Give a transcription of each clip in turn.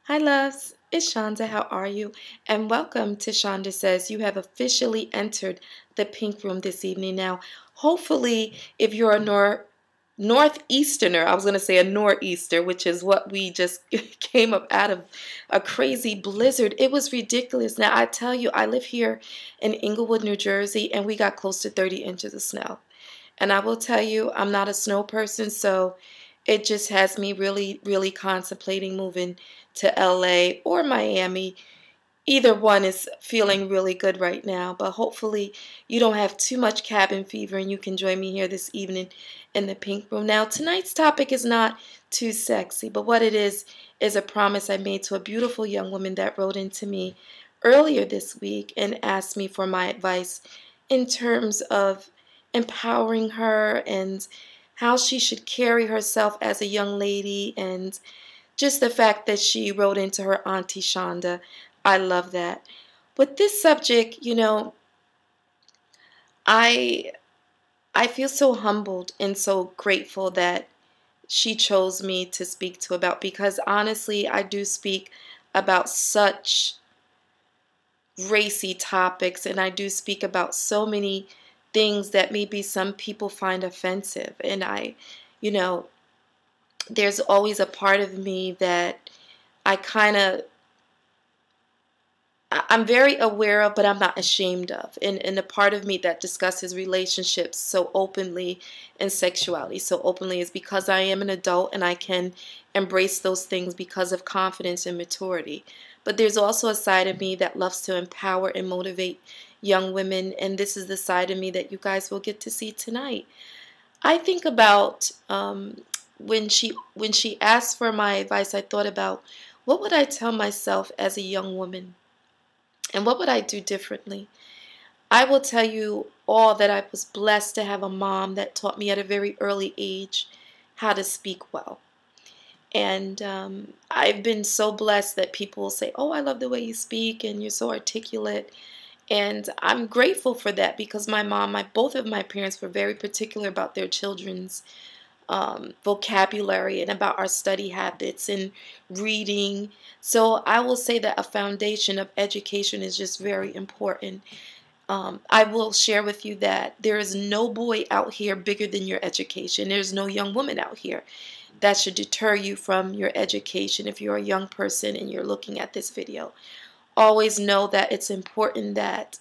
Hi, loves. It's Shanda. How are you? And welcome to Shanda Says. You have officially entered the pink room this evening. Now, hopefully, if you're a northeasterner, I was going to say a nor'easter, which is what we just came up out of a crazy blizzard. It was ridiculous. Now, I tell you, I live here in Inglewood, New Jersey, and we got close to 30 inches of snow. And I will tell you, I'm not a snow person, so it just has me really, really contemplating moving to LA or Miami. Either one is feeling really good right now, but hopefully you don't have too much cabin fever and you can join me here this evening in the pink room. Now, tonight's topic is not too sexy, but what it is a promise I made to a beautiful young woman that wrote into me earlier this week and asked me for my advice in terms of empowering her and how she should carry herself as a young lady, and just the fact that she wrote into her auntie Shanda. I love that. With this subject, I I feel so humbled and so grateful that she chose me to speak to about, because honestly, I do speak about such racy topics, and I do speak about so many things that maybe some people find offensive. And you know, there's always a part of me that I kind of I'm very aware of, but I'm not ashamed of. And the part of me that discusses relationships so openly and sexuality so openly is because I am an adult and I can embrace those things because of confidence and maturity. But there's also a side of me that loves to empower and motivate young women, and this is the side of me that you guys will get to see tonight. I think about when she asked for my advice, I thought about what would I tell myself as a young woman. And what would I do differently? I will tell you all that I was blessed to have a mom that taught me at a very early age how to speak well. And I've been so blessed that people will say, "Oh, I love the way you speak and you're so articulate." And I'm grateful for that because both of my parents were very particular about their children's vocabulary and about our study habits and reading. So I will say that a foundation of education is just very important. I will share with you that there is no boy out here bigger than your education. There's no young woman out here that should deter you from your education. If you're a young person and you're looking at this video, always know that it's important that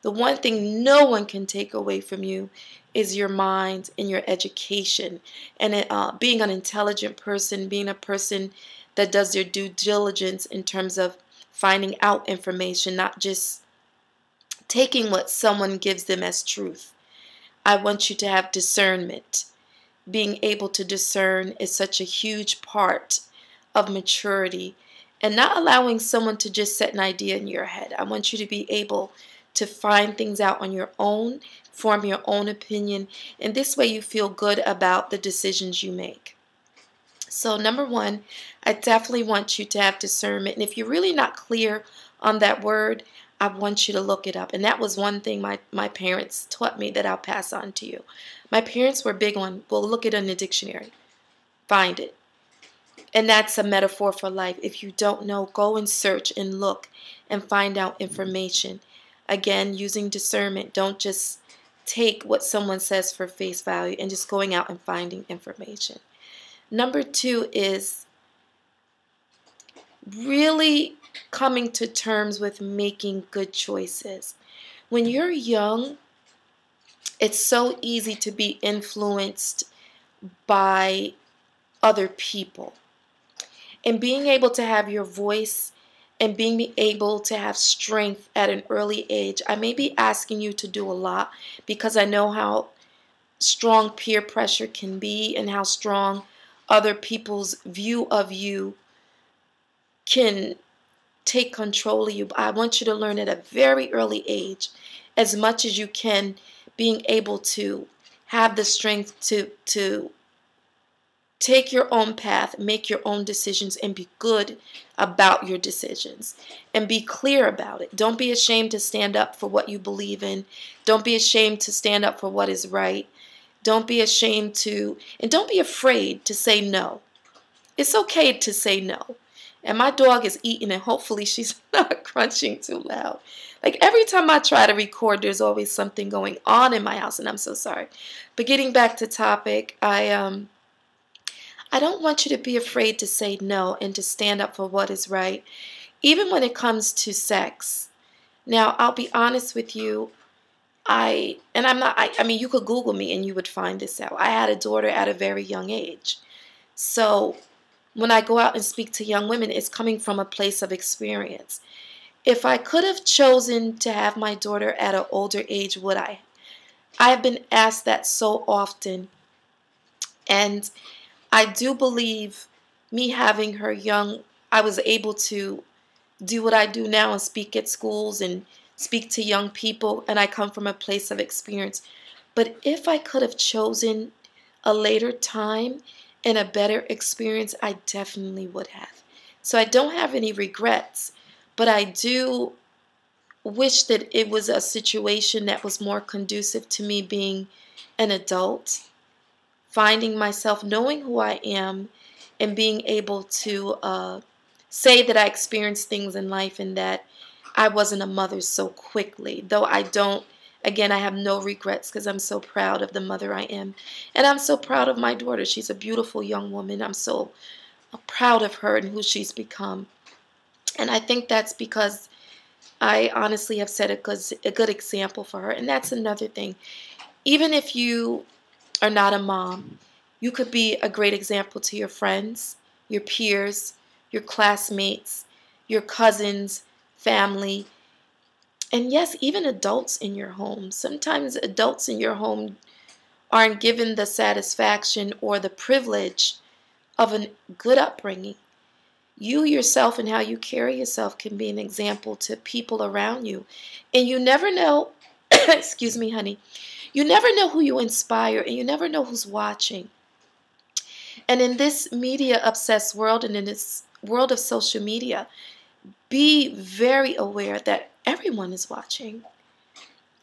the one thing no one can take away from you is your mind and your education, and being an intelligent person, being a person that does their due diligence in terms of finding out information, not just taking what someone gives them as truth. I want you to have discernment. Being able to discern is such a huge part of maturity, and not allowing someone to just set an idea in your head. I want you to be able to find things out on your own, form your own opinion, and this way you feel good about the decisions you make. So number one, I definitely want you to have discernment. And if you're really not clear on that word, I want you to look it up. And that was one thing my parents taught me that I'll pass on to you. My parents were big on, well, look it in the dictionary. Find it. And that's a metaphor for life. If you don't know, go and search and look and find out information. Again, using discernment. Don't just take what someone says for face value and just going out and finding information. Number two is really coming to terms with making good choices. When you're young, it's so easy to be influenced by other people. And being able to have your voice and being able to have strength at an early age. I may be asking you to do a lot because I know how strong peer pressure can be and how strong other people's view of you can take control of you. But I want you to learn at a very early age, as much as you can, being able to have the strength to take your own path, make your own decisions, and be good about your decisions. And be clear about it. Don't be ashamed to stand up for what you believe in. Don't be ashamed to stand up for what is right. Don't be ashamed to, and don't be afraid to say no. It's okay to say no. And my dog is eating, and hopefully she's not crunching too loud. Like every time I try to record, there's always something going on in my house, and I'm so sorry. But getting back to topic, I don't want you to be afraid to say no and to stand up for what is right, even when it comes to sex. Now, I'll be honest with you. I mean, you could Google me and you would find this out. I had a daughter at a very young age. So when I go out and speak to young women, it's coming from a place of experience. If I could have chosen to have my daughter at an older age, would I? I have been asked that so often. And I do believe me having her young, I was able to do what I do now and speak at schools and speak to young people, and I come from a place of experience. But if I could have chosen a later time and a better experience, I definitely would have. So I don't have any regrets, but I do wish that it was a situation that was more conducive to me being an adult, finding myself, knowing who I am, and being able to say that I experienced things in life and that I wasn't a mother so quickly. Though I don't, again, I have no regrets because I'm so proud of the mother I am. And I'm so proud of my daughter. She's a beautiful young woman. I'm so proud of her and who she's become. And I think that's because I honestly have set a good example for her. And that's another thing. Even if you are not a mom, you could be a great example to your friends, your peers, your classmates, your cousins, family, and yes, even adults in your home. Sometimes adults in your home aren't given the satisfaction or the privilege of a good upbringing. You yourself and how you carry yourself can be an example to people around you. And you never know, excuse me, honey, you never know who you inspire, and you never know who's watching. And in this media obsessed world and in this world of social media, be very aware that everyone is watching.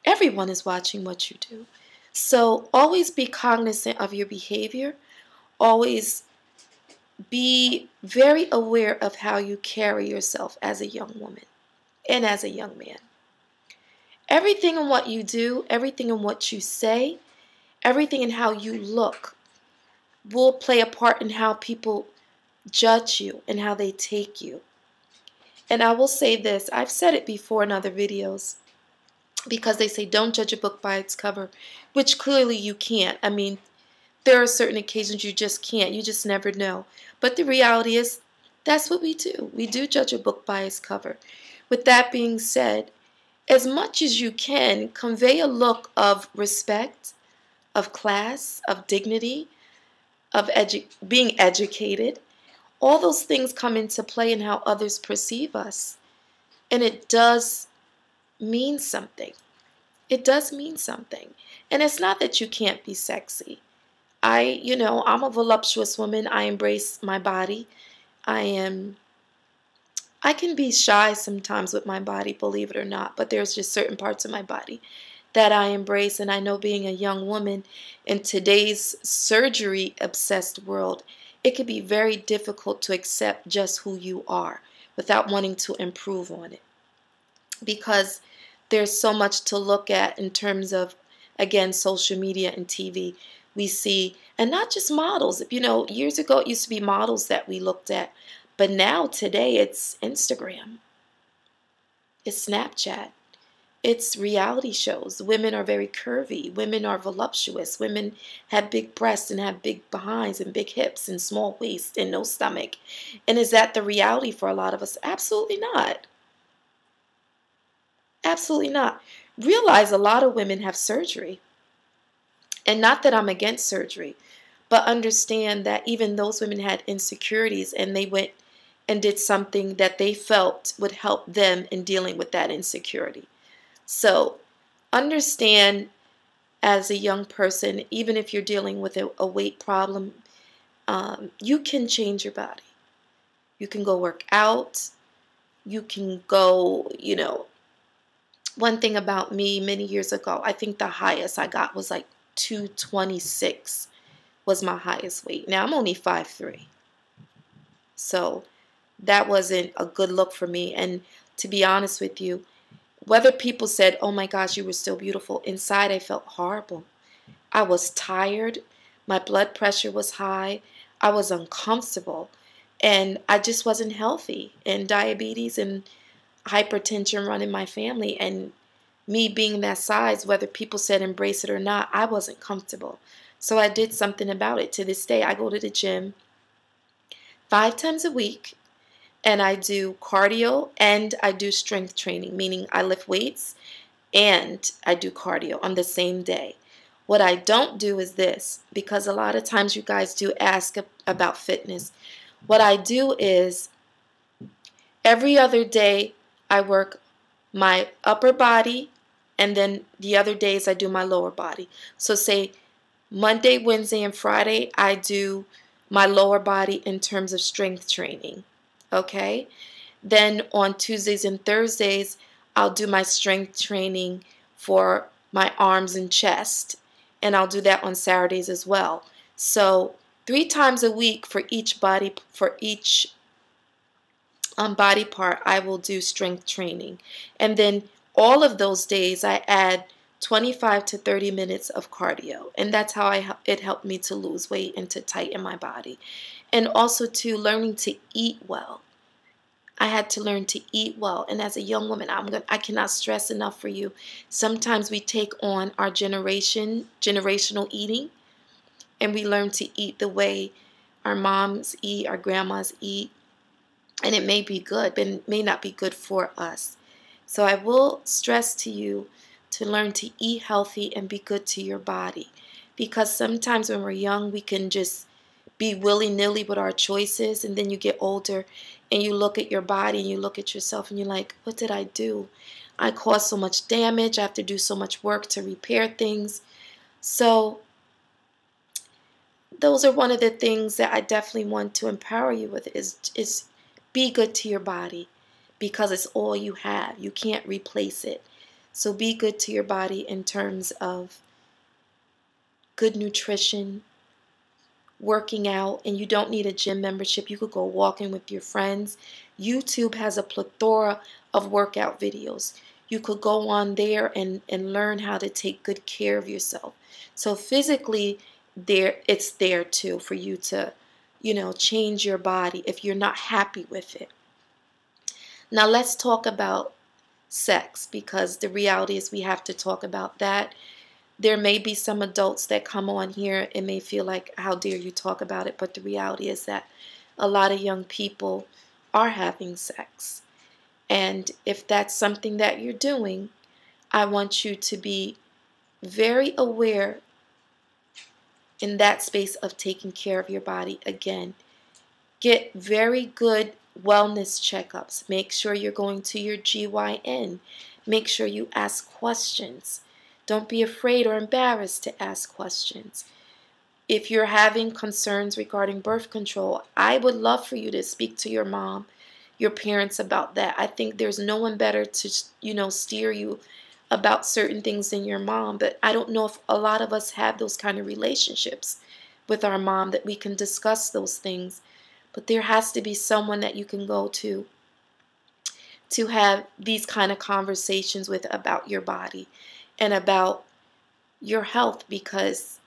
Everyone is watching what you do. So always be cognizant of your behavior. Always be very aware of how you carry yourself as a young woman and as a young man. Everything in what you do, everything in what you say, everything in how you look will play a part in how people judge you and how they take you. And I will say this, I've said it before in other videos, because they say don't judge a book by its cover, which clearly you can't. I mean, there are certain occasions you just can't. You just never know. But the reality is, that's what we do. We do judge a book by its cover. With that being said, as much as you can, convey a look of respect, of class, of dignity, of being educated. All those things come into play in how others perceive us. And it does mean something. It does mean something. And it's not that you can't be sexy. I'm a voluptuous woman. I embrace my body. I can be shy sometimes with my body, believe it or not, but there's just certain parts of my body that I embrace. And I know, being a young woman in today's surgery obsessed world, it can be very difficult to accept just who you are without wanting to improve on it, because there's so much to look at in terms of, again, social media and TV. We see, and not just models. Years ago it used to be models that we looked at, but now today it's Instagram, it's Snapchat, it's reality shows. Women are very curvy. Women are voluptuous. Women have big breasts and have big behinds and big hips and small waist and no stomach. And is that the reality for a lot of us? Absolutely not. Absolutely not. Realize a lot of women have surgery. And not that I'm against surgery, but understand that even those women had insecurities, and they went and did something that they felt would help them in dealing with that insecurity. So understand, as a young person, even if you're dealing with a weight problem, you can change your body. You can go work out. You can go, one thing about me many years ago, I think the highest I got was like 226 was my highest weight. Now I'm only 5'3". So that wasn't a good look for me. And to be honest with you, whether people said, oh my gosh, you were still beautiful, inside I felt horrible. I was tired. My blood pressure was high. I was uncomfortable. And I just wasn't healthy. And diabetes and hypertension run in my family. And me being that size, whether people said embrace it or not, I wasn't comfortable. So I did something about it. To this day, I go to the gym 5 times a week, and I do cardio and I do strength training, meaning I lift weights and I do cardio on the same day. What I don't do is this, because a lot of times you guys do ask about fitness. What I do is every other day I work my upper body, and then the other days I do my lower body. So say Monday, Wednesday, and Friday I do my lower body in terms of strength training. Okay? Then on Tuesdays and Thursdays, I'll do my strength training for my arms and chest. And I'll do that on Saturdays as well. So 3 times a week for each body part, I will do strength training. And then all of those days, I add 25 to 30 minutes of cardio. And that's how it helped me to lose weight and to tighten my body. And also to learning to eat well. I had to learn to eat well. And as a young woman, I cannot stress enough for you. Sometimes we take on our generational eating, and we learn to eat the way our moms eat, our grandmas eat. And it may be good, but it may not be good for us. So I will stress to you to learn to eat healthy and be good to your body. Because sometimes when we're young, we can just be willy-nilly with our choices, and then you get older and you look at your body and you look at yourself and you're like, what did I do? I caused so much damage. I have to do so much work to repair things. So those are one of the things that I definitely want to empower you with is be good to your body, because it's all you have. You can't replace it. So be good to your body in terms of good nutrition, working out, and you don't need a gym membership. You could go walking with your friends. YouTube has a plethora of workout videos. You could go on there and learn how to take good care of yourself. So physically, it's there too for you to, change your body if you're not happy with it. Now let's talk about sex, because the reality is we have to talk about that. There may be some adults that come on here and may feel like, how dare you talk about it? But the reality is that a lot of young people are having sex. And if that's something that you're doing, I want you to be very aware in that space of taking care of your body. Again, get very good wellness checkups. Make sure you're going to your GYN. Make sure you ask questions. Don't be afraid or embarrassed to ask questions. If you're having concerns regarding birth control, I would love for you to speak to your mom, your parents about that. I think there's no one better to, steer you about certain things than your mom. But I don't know if a lot of us have those kind of relationships with our mom that we can discuss those things. But there has to be someone that you can go to have these kind of conversations with about your body and about your health, because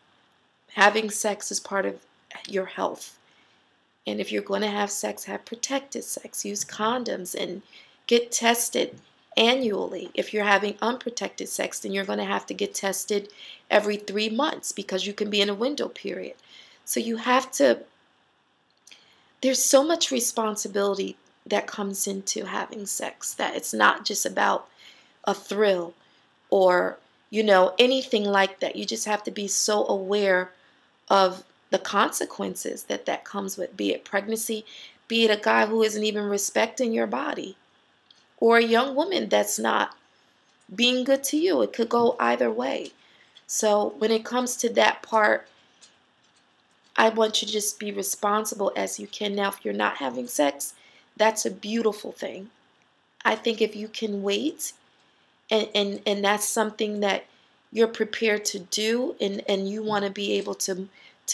having sex is part of your health. And if you're going to have sex, have protected sex. Use condoms and get tested annually. If you're having unprotected sex, then you're going to have to get tested every 3 months, because you can be in a window period. So you have to, there's so much responsibility that comes into having sex, that it's not just about a thrill or, anything like that. You just have to be so aware of the consequences that comes with, be it pregnancy, be it a guy who isn't even respecting your body, or a young woman that's not being good to you. It could go either way. So when it comes to that part, I want you to just be responsible as you can. Now, if you're not having sex, that's a beautiful thing. I think if you can wait, and that's something that you're prepared to do, and you want to be able to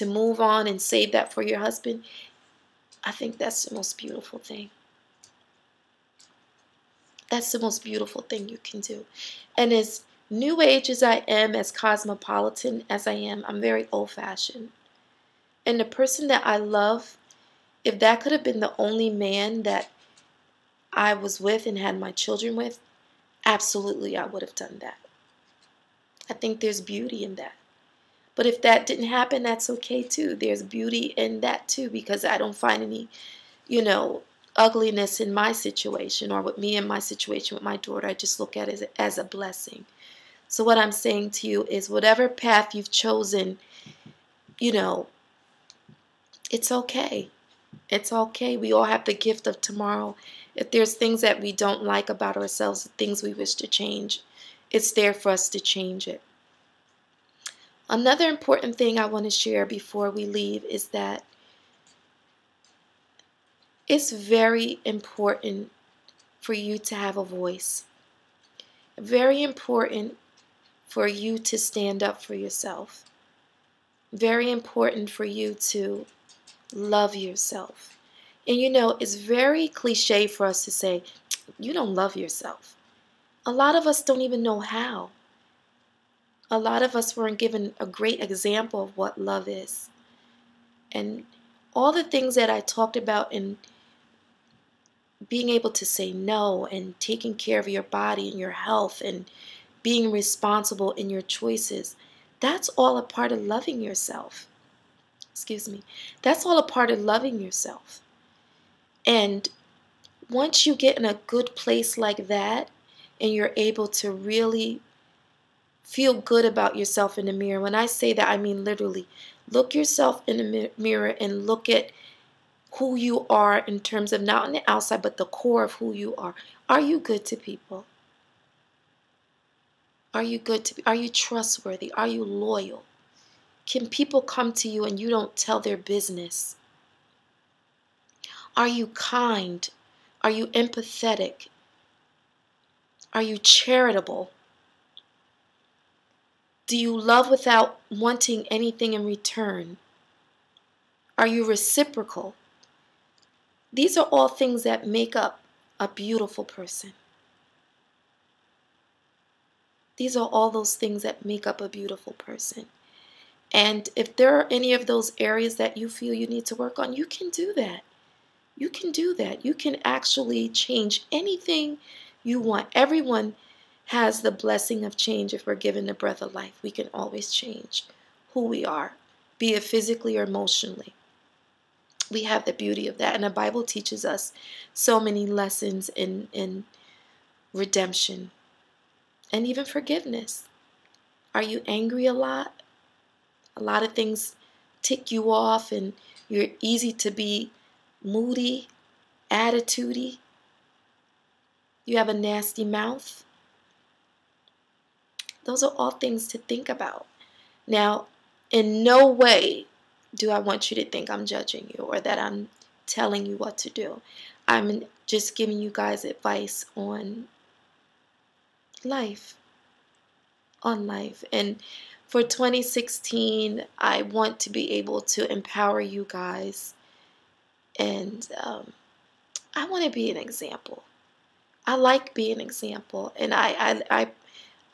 move on and save that for your husband, I think that's the most beautiful thing. That's the most beautiful thing you can do. And as new age as I am, as cosmopolitan as I am, I'm very old-fashioned. And the person that I love, if that could have been the only man that I was with and had my children with, absolutely I would have done that. I think there's beauty in that. But if that didn't happen, that's okay too. There's beauty in that too, because I don't find any, you know, ugliness in my situation or with me in my situation with my daughter. I just look at it as a blessing. So what I'm saying to you is whatever path you've chosen, you know, it's okay. It's okay. We all have the gift of tomorrow. If there's things that we don't like about ourselves, things we wish to change, it's there for us to change it. Another important thing I want to share before we leave is that it's very important for you to have a voice. Very important for you to stand up for yourself. Very important for you to love yourself. And you know, it's very cliche for us to say, you don't love yourself. A lot of us don't even know how. A lot of us weren't given a great example of what love is. And all the things that I talked about in being able to say no and taking care of your body and your health and being responsible in your choices, that's all a part of loving yourself. Excuse me. That's all a part of loving yourself. And once you get in a good place like that and you're able to really feel good about yourself in the mirror, when I say that, I mean literally, look yourself in the mirror and look at who you are in terms of not on the outside, but the core of who you are. Are you good to people? Are you are you trustworthy? Are you loyal? Can people come to you and you don't tell their business? Are you kind? Are you empathetic? Are you charitable? Do you love without wanting anything in return? Are you reciprocal? These are all things that make up a beautiful person. These are all those things that make up a beautiful person. And if there are any of those areas that you feel you need to work on, you can do that. You can do that. You can actually change anything you want. Everyone has the blessing of change if we're given the breath of life. We can always change who we are, be it physically or emotionally. We have the beauty of that. And the Bible teaches us so many lessons in redemption and even forgiveness. Are you angry a lot? A lot of things tick you off and you're easy to be moody, attitudey. You have a nasty mouth. Those are all things to think about. Now, in no way do I want you to think I'm judging you or that I'm telling you what to do. I'm just giving you guys advice on life. On life. And for 2016, I want to be able to empower you guys. And I want to be an example. I like being an example. And I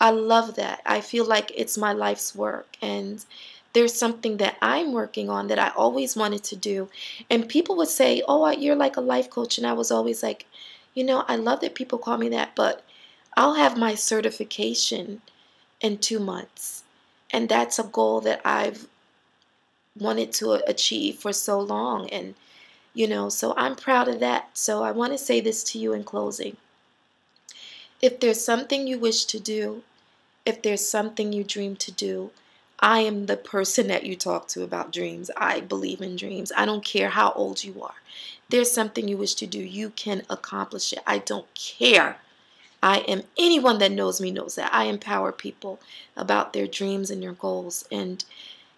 love that. I feel like it's my life's work. And there's something that I'm working on that I always wanted to do. And people would say, oh, you're like a life coach. And I was always like, you know, I love that people call me that, but I'll have my certification in 2 months. And that's a goal that I've wanted to achieve for so long. And, you know, so I'm proud of that. So I want to say this to you in closing. If there's something you wish to do, if there's something you dream to do, I am the person that you talk to about dreams. I believe in dreams. I don't care how old you are. There's something you wish to do, you can accomplish it. I don't care. Anyone that knows me knows that. I empower people about their dreams and their goals. And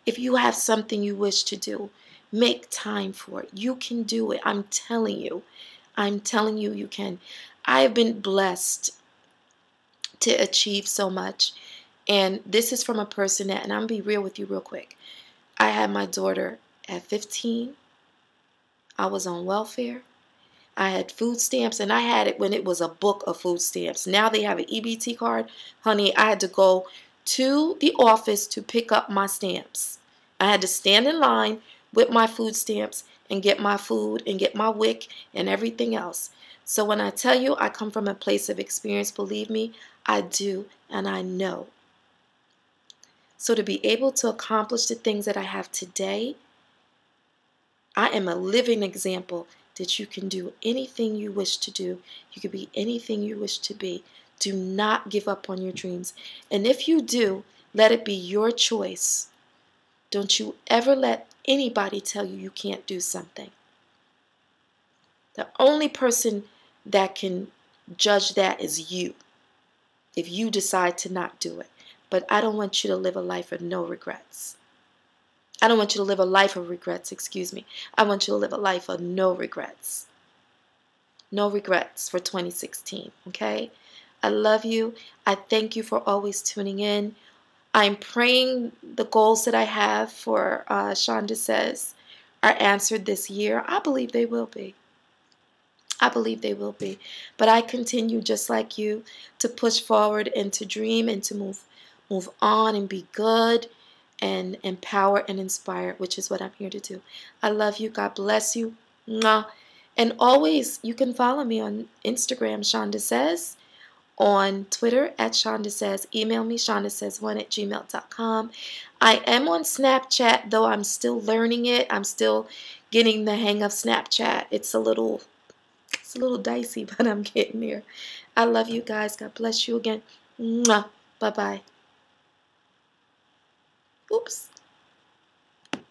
if you have something you wish to do, make time for it. You can do it. I'm telling you. I'm telling you, you can. I've been blessed to achieve so much. And this is from a person that, and I'm going to be real with you real quick. I had my daughter at 15. I was on welfare. I had food stamps, and I had it when it was a book of food stamps. Now they have an EBT card. Honey, I had to go to the office to pick up my stamps. I had to stand in line with my food stamps and get my food and get my WIC and everything else. So when I tell you I come from a place of experience, believe me, I do, and I know. So to be able to accomplish the things that I have today, I am a living example that you can do anything you wish to do. You can be anything you wish to be. Do not give up on your dreams. And if you do, let it be your choice. Don't you ever let anybody tell you you can't do something. The only person that can judge that is you, if you decide to not do it. But I don't want you to live a life of no regrets. I don't want you to live a life of regrets, excuse me. I want you to live a life of no regrets. No regrets for 2016, okay? I love you. I thank you for always tuning in. I'm praying the goals that I have for Shanda Says are answered this year. I believe they will be. I believe they will be. But I continue just like you to push forward and to dream and to move on and be good and empower and inspire, which is what I'm here to do. I love you. God bless you. Mwah. And always, you can follow me on Instagram, Shanda Says, on Twitter at Shanda Says. Email me, shandasays1@gmail.com. I am on Snapchat, though I'm still learning it. I'm still getting the hang of Snapchat. It's a little dicey, but I'm getting there. I love you guys. God bless you again. Mwah. Bye-bye. Oops.